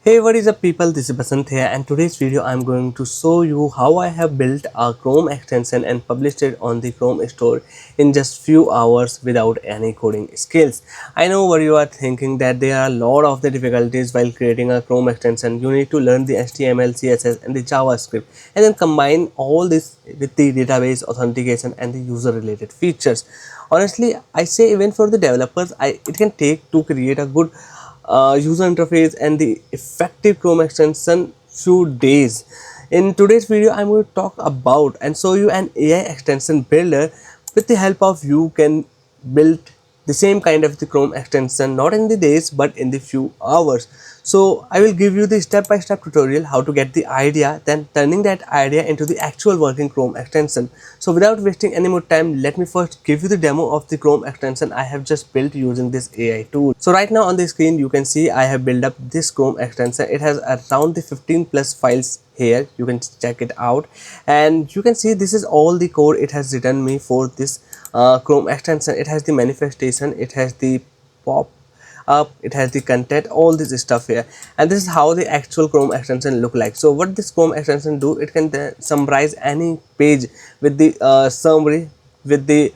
Hey, what is up people, this is Basant here, and today's video I'm going to show you how I have built a Chrome extension and published it on the Chrome store in just few hours without any coding skills. I know what you are thinking, that there are a lot of the difficulties while creating a Chrome extension. You need to learn the HTML, CSS and the JavaScript and then combine all this with the database authentication and the user related features. Honestly, I say even for the developers, it can take to create a good user interface and the effective Chrome extension few days. In today's video, I'm going to talk about and show you an AI extension builder. With the help of you can build the same kind of the Chrome extension not in the days but in the few hours. So I will give you the step-by-step tutorial how to get the idea, then turning that idea into the actual working Chrome extension. So without wasting any more time, let me first give you the demo of the Chrome extension I have just built using this AI tool. So right now on the screen you can see I have built up this Chrome extension. It has around the 15 plus files here. You can check it out and you can see this is all the code it has written me for this Chrome extension. It has the manifestation, it has the pop up, it has the content, all this stuff here, and this is how the actual Chrome extension look like. So what this Chrome extension do, it can summarize any page with the summary, with the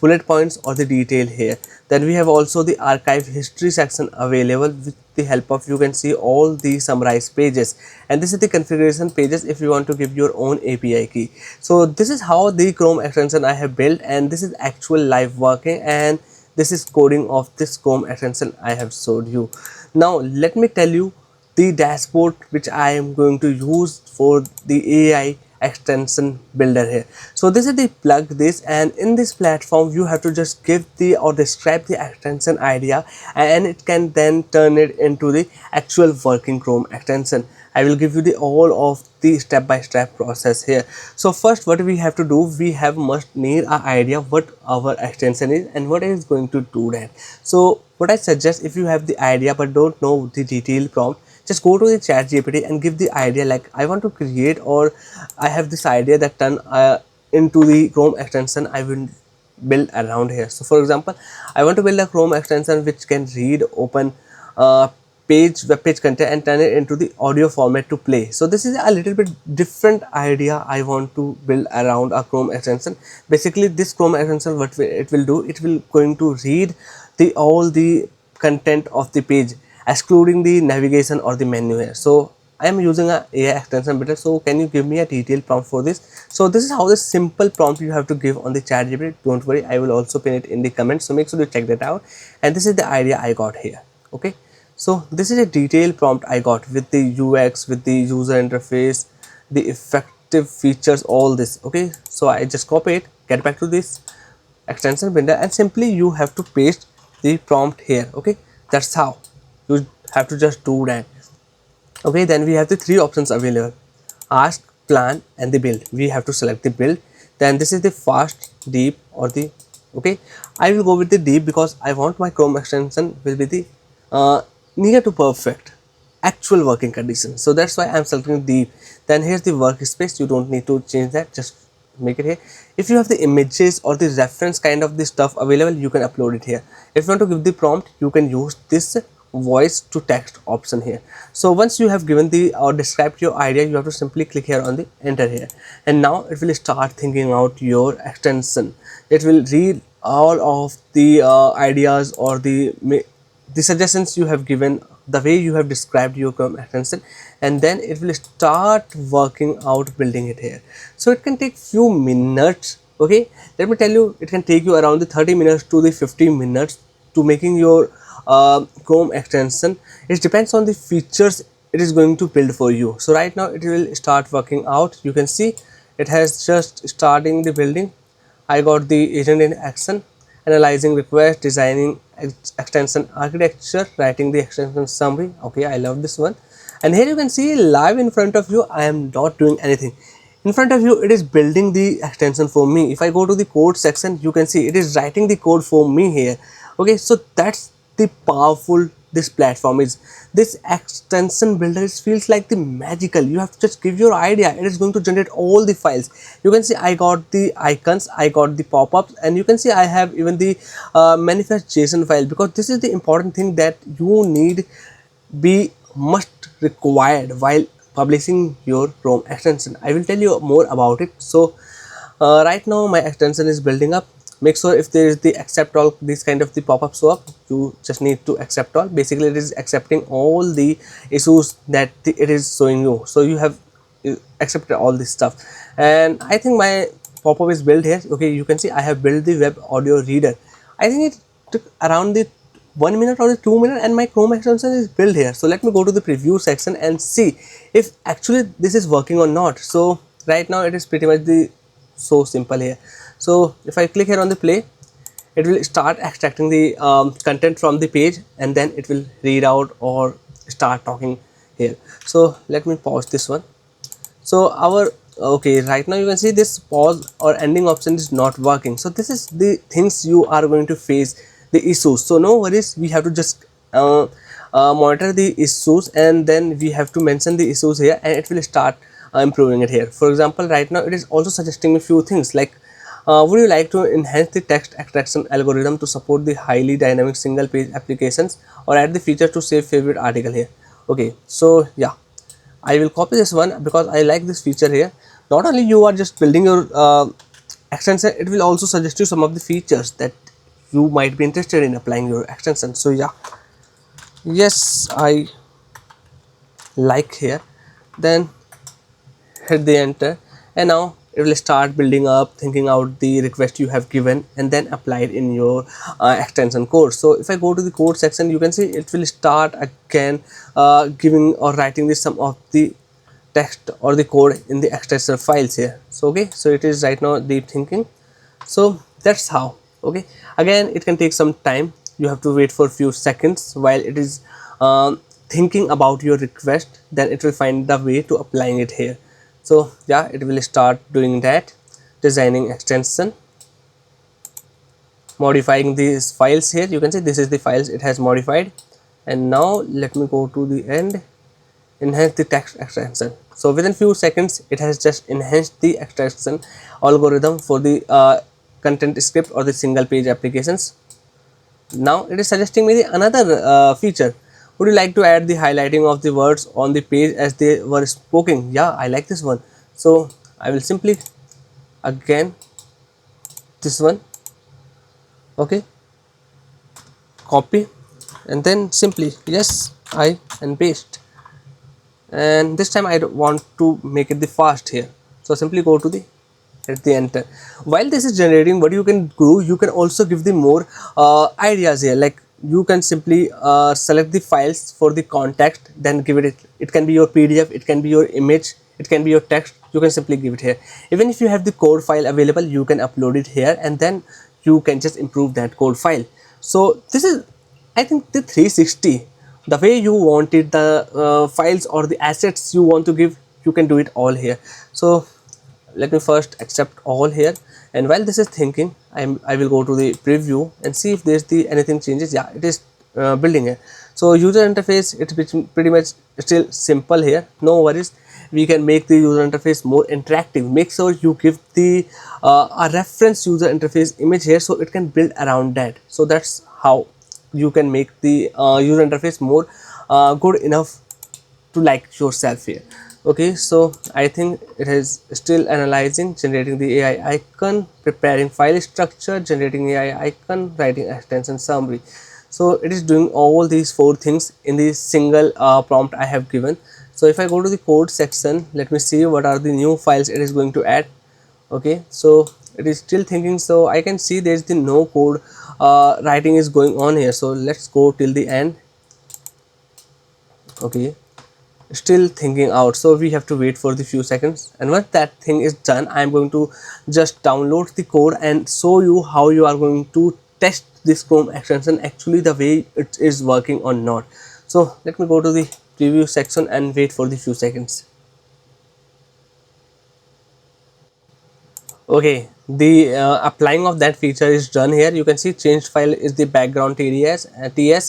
bullet points or the detail here. Then we have also the archive history section available. With the help of you can see all the summarized pages, and this is the configuration pages if you want to give your own API key. So this is how the Chrome extension I have built, and this is actual live working, and this is coding of this Chrome extension I have showed you. Now let me tell you the dashboard which I am going to use for the AI extension builder here. So this is the PlugThis, and in this platform you have to just give the or describe the extension idea, and it can then turn it into the actual working Chrome extension. I will give you the all of the step-by-step process here. So first what we have to do, we must need an idea what our extension is and what is going to do that. So what I suggest, if you have the idea but don't know the detailed prompt, just go to the chat GPT and give the idea like I want to create, or I have this idea that turn into the Chrome extension I will build around here. So for example, I want to build a Chrome extension which can read, open web page content and turn it into the audio format to play. So this is a little bit different idea I want to build around a Chrome extension. Basically this Chrome extension, what it will do, it will going to read the all the content of the page excluding the navigation or the menu here. So I am using a AI extension builder. So can you give me a detailed prompt for this? So this is how the simple prompt you have to give on the chat GPT. Don't worry, I will also pin it in the comments, so make sure you check that out. And this is the idea I got here. Okay, so this is a detailed prompt I got with the UX, with the user interface, the effective features, all this. Okay, so I just copy it, get back to this extension builder, and simply you have to paste the prompt here. Okay, that's how you have to just do that. Okay, then we have the three options available: ask, plan and the build. We have to select the build. Then this is the fast, deep or the okay. I will go with the deep because I want my Chrome extension will be the near to perfect actual working conditions. So that's why I'm selecting deep. Then here's the workspace. You don't need to change that, just make it here. If you have the images or the reference kind of the stuff available, you can upload it here. If you want to give the prompt, you can use this voice to text option here. So once you have given the or described your idea, you have to simply click here on the enter here, and now it will start thinking out your extension. It will read all of the ideas or the suggestions you have given, the way you have described your Chrome extension, and then it will start working out building it here. So it can take few minutes. Okay, let me tell you, it can take you around the 30 minutes to the 50 minutes to making your Chrome extension. It depends on the features it is going to build for you. So right now it will start working out. You can see it has just starting the building. I got the agent in action, analyzing request, designing extension architecture, writing the extension summary. Okay, I love this one. And here you can see live in front of you, I am not doing anything. In front of you, it is building the extension for me. If I go to the code section, you can see it is writing the code for me here. Okay, so that's the powerful this platform is. This extension builder feels like the magical. You have to just give your idea, it is going to generate all the files. You can see I got the icons, I got the pop-ups, and you can see I have even the manifest JSON file, because this is the important thing that you need be must required while publishing your Chrome extension. I will tell you more about it. So right now my extension is building up. Make sure if there is the accept all, this kind of the pop-up show up, you just need to accept all. Basically it is accepting all the issues that it is showing you, so you have accepted all this stuff. And I think my pop-up is built here. Okay, you can see I have built the web audio reader. I think it took around the 1 minute or the 2 minute, and my Chrome extension is built here. So let me go to the preview section and see if actually this is working or not. So right now it is pretty much the so simple here. So if I click here on the play, it will start extracting the content from the page, and then it will read out or start talking here. So let me pause this one. So our okay, right now you can see this pause or ending option is not working. So this is the things you are going to face, the issues. So no worries, we have to just monitor the issues, and then we have to mention the issues here, and it will start improving it here. For example, right now it is also suggesting me few things like would you like to enhance the text extraction algorithm to support the highly dynamic single page applications, or add the feature to save favorite article here. Okay, so yeah, I will copy this one because I like this feature here. Not only you are just building your extension, it will also suggest you some of the features that you might be interested in applying your extension. So yeah, yes, I like here. Then hit the enter, and now it will start building up, thinking out the request you have given, and then apply it in your extension code. So if I go to the code section, you can see it will start again giving or writing this some of the text or the code in the extension files here. So okay, so it is right now deep thinking. So that's how. Okay, again it can take some time. You have to wait for a few seconds while it is thinking about your request, then it will find the way to applying it here. So yeah, it will start doing that, designing extension, modifying these files here. You can see this is the files it has modified. And now let me go to the end, enhance the text extraction. So within few seconds it has just enhanced the extraction algorithm for the content script or the single page applications. Now it is suggesting me the another feature. Would you like to add the highlighting of the words on the page as they were spoken? Yeah, I like this one. So I will simply again this one, okay, copy, and then simply yes I and paste. And this time I don't want to make it the fast here, so simply go to the hit the enter. While this is generating, what you can do, you can also give the more ideas here. Like you can simply select the files for the context, then give it can be your PDF, it can be your image, it can be your text. You can simply give it here. Even if you have the code file available, you can upload it here, and then you can just improve that code file. So this is, I think, the 360, the way you wanted the files or the assets you want to give, you can do it all here. So let me first accept all here, and while this is thinking, I will go to the preview and see if there's the anything changes. Yeah, it is building here. So user interface, it's pretty much still simple here. No worries, we can make the user interface more interactive. Make sure you give the a reference user interface image here, so it can build around that. So that's how you can make the user interface more good enough to like yourself here. Okay, so I think it is still analyzing, generating the AI icon, preparing file structure, generating AI icon, writing extension summary. So it is doing all these four things in the single prompt I have given. So if I go to the code section, let me see what are the new files it is going to add. Okay, so it is still thinking. So I can see there is the no code writing is going on here. So let's go till the end. Okay, still thinking out, so we have to wait for the few seconds, and once that thing is done, I am going to just download the code and show you how you are going to test this Chrome extension actually the way it is working or not. So let me go to the preview section and wait for the few seconds. Okay, the applying of that feature is done here. You can see changed file is the background TS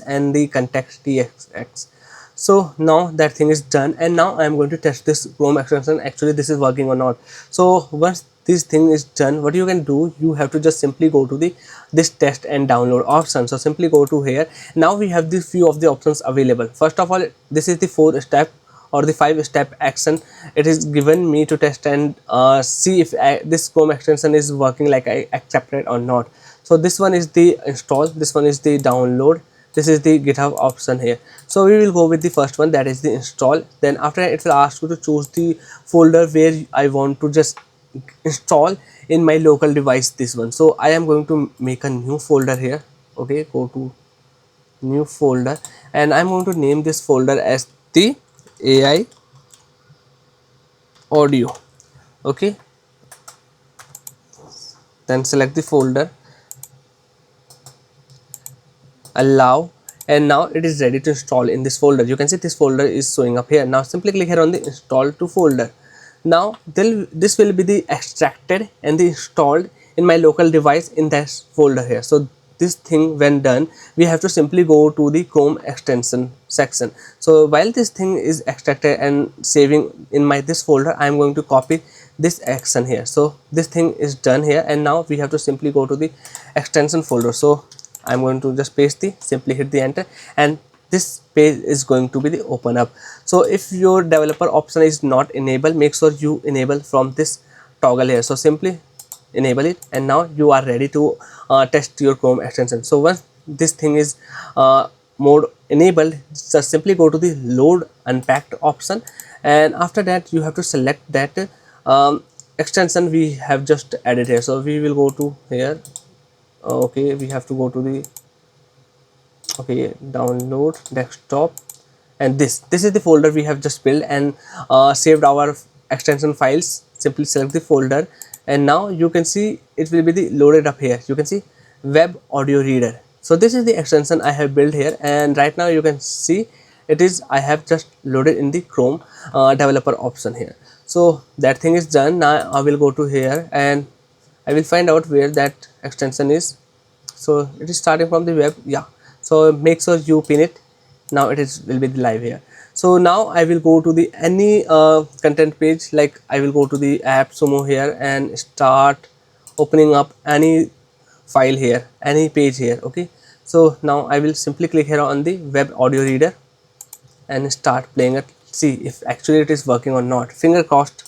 and the context TXX. So now that thing is done, and now I am going to test this Chrome extension actually this is working or not. So once this thing is done, what you can do, you have to just simply go to the this test and download option. So simply go to here. Now we have the few of the options available. First of all, this is the 4-step or the 5-step action. It is given me to test and see if this Chrome extension is working like I accepted or not. So this one is the install, this one is the download, this is the GitHub option here. So we will go with the first one, that is the install. Then after it will ask you to choose the folder where I want to just install in my local device, this one. So I am going to make a new folder here. Okay, go to new folder and I'm going to name this folder as the AI audio. Okay, then select the folder, allow, and now it is ready to install in this folder. You can see this folder is showing up here. Now simply click here on the install to folder. Now this will be the extracted and the installed in my local device in this folder here. So this thing when done, we have to simply go to the Chrome extension section. So while this thing is extracted and saving in my this folder, I am going to copy this action here. So this thing is done here, and now we have to simply go to the extension folder. So I'm going to just paste the, simply hit the enter, and this page is going to be the open up. So if your developer option is not enabled, make sure you enable from this toggle here. So simply enable it, and now you are ready to test your Chrome extension. So once this thing is mode enabled, just simply go to the load unpacked option, and after that you have to select that extension we have just added here. So we will go to here. Okay, we have to go to the download desktop, and this is the folder we have just built and saved our extension files. Simply select the folder, and now you can see it will be the loaded up here. You can see web audio reader. So this is the extension I have built here, and right now you can see it is, I have just loaded in the Chrome developer option here. So that thing is done. Now I will go to here and I will find out where that extension is. So it is starting from the web, yeah. So make sure you pin it. Now it is will be live here. So now I will go to the any content page, like I will go to the app sumo here and start opening up any file here, any page here. Okay, so now I will simply click here on the web audio reader and start playing it. See if actually it is working or not. Finger crossed.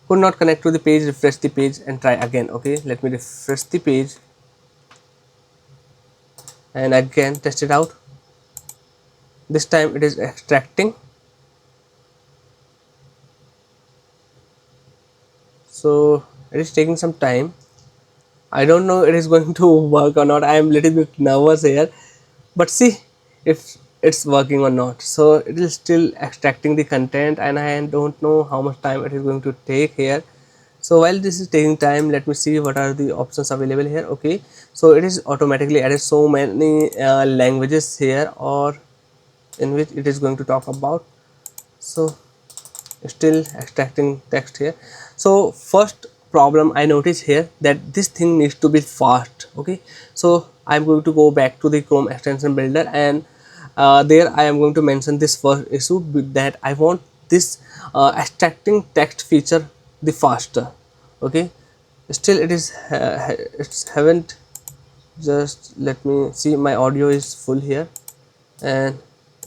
Could not connect to the page. Refresh the page and try again. Okay, let me refresh the page and again test it out. This time it is extracting. So it is taking some time. I don't know it is going to work or not. I am little bit nervous here, but see if it's working or not. So it is still extracting the content, and I don't know how much time it is going to take here. So while this is taking time, let me see what are the options available here. Okay, so it is automatically added so many languages here, or in which it is going to talk about. So still extracting text here. So first problem I notice here, that this thing needs to be fast. Okay, so I'm going to go back to the Chrome extension builder, and there I am going to mention this first issue, that I want this extracting text feature the faster. Okay, still it is it's haven't, just let me see, my audio is full here and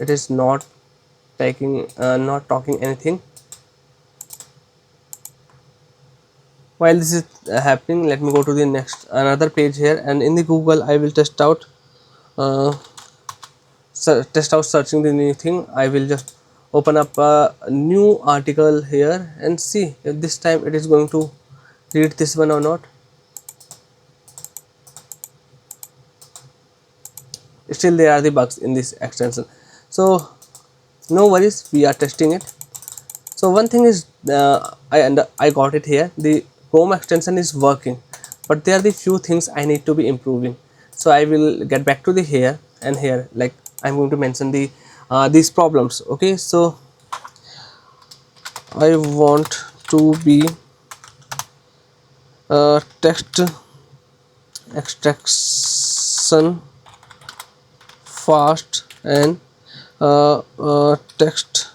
it is not taking not talking anything. While this is happening, let me go to the next another page here, and in the Google I will test out searching the new thing. I will just open up a new article here and see if this time it is going to read this one or not. Still there are the bugs in this extension, so no worries, we are testing it. So one thing is I got it here, the Chrome extension is working, but there are the few things I need to be improving. So I will get back to the here, and here like I'm going to mention the these problems. Okay, so I want to be text extraction fast and text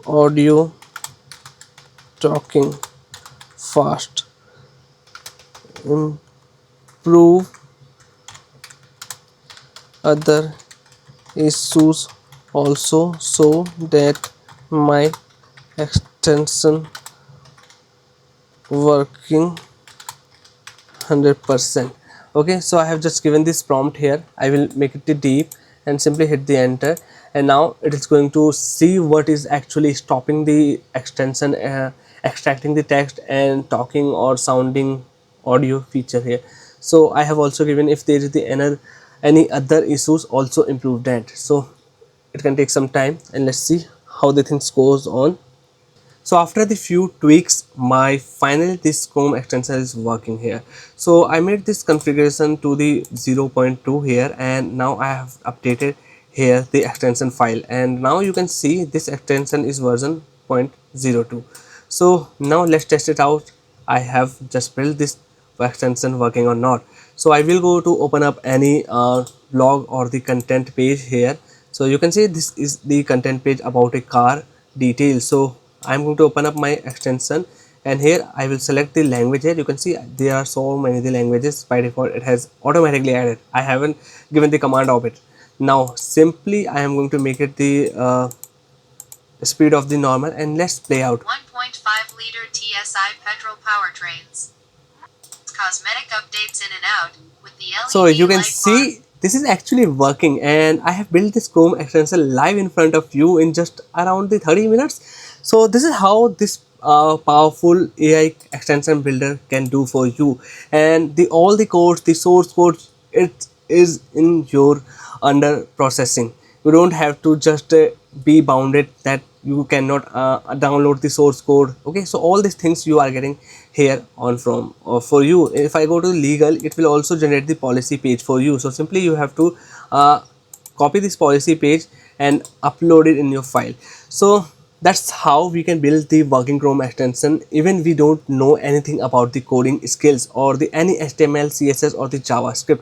audio talking fast, improve other issues also so that my extension working 100%. Okay, so I have just given this prompt here. I will make it deep and simply hit the enter, and now it is going to see what is actually stopping the extension extracting the text and talking or sounding audio feature here. So I have also given if there is the any other issues also improve that. So it can take some time, and let's see how the things goes on. So after the few tweaks, my finally this Chrome extension is working here. So I made this configuration to the 0.2 here, and now I have updated here the extension file, and now you can see this extension is version 0.02. So now let's test it out. I have just built this extension working or not. So I will go to open up any blog or the content page here. So you can see this is the content page about a car details. So I'm going to open up my extension, and here I will select the language. Here you can see there are so many the languages. By default it has automatically added. I haven't given the command of it. Now simply I am going to make it the speed of the normal, and let's play out. 1.5 liter TSI petrol powertrains. Cosmetic updates in and out with the LED. So you can see this is actually working, and I have built this Chrome extension live in front of you in just around the 30 minutes. So this is how this powerful AI extension builder can do for you, and the all the codes, the source code, it is in your under processing. You don't have to just be bounded that you cannot download the source code. Okay, so all these things you are getting here on from for you. If I go to legal, it will also generate the policy page for you. So simply you have to copy this policy page and upload it in your file. So that's how we can build the working Chrome extension even we don't know anything about the coding skills or the any HTML, CSS or the JavaScript.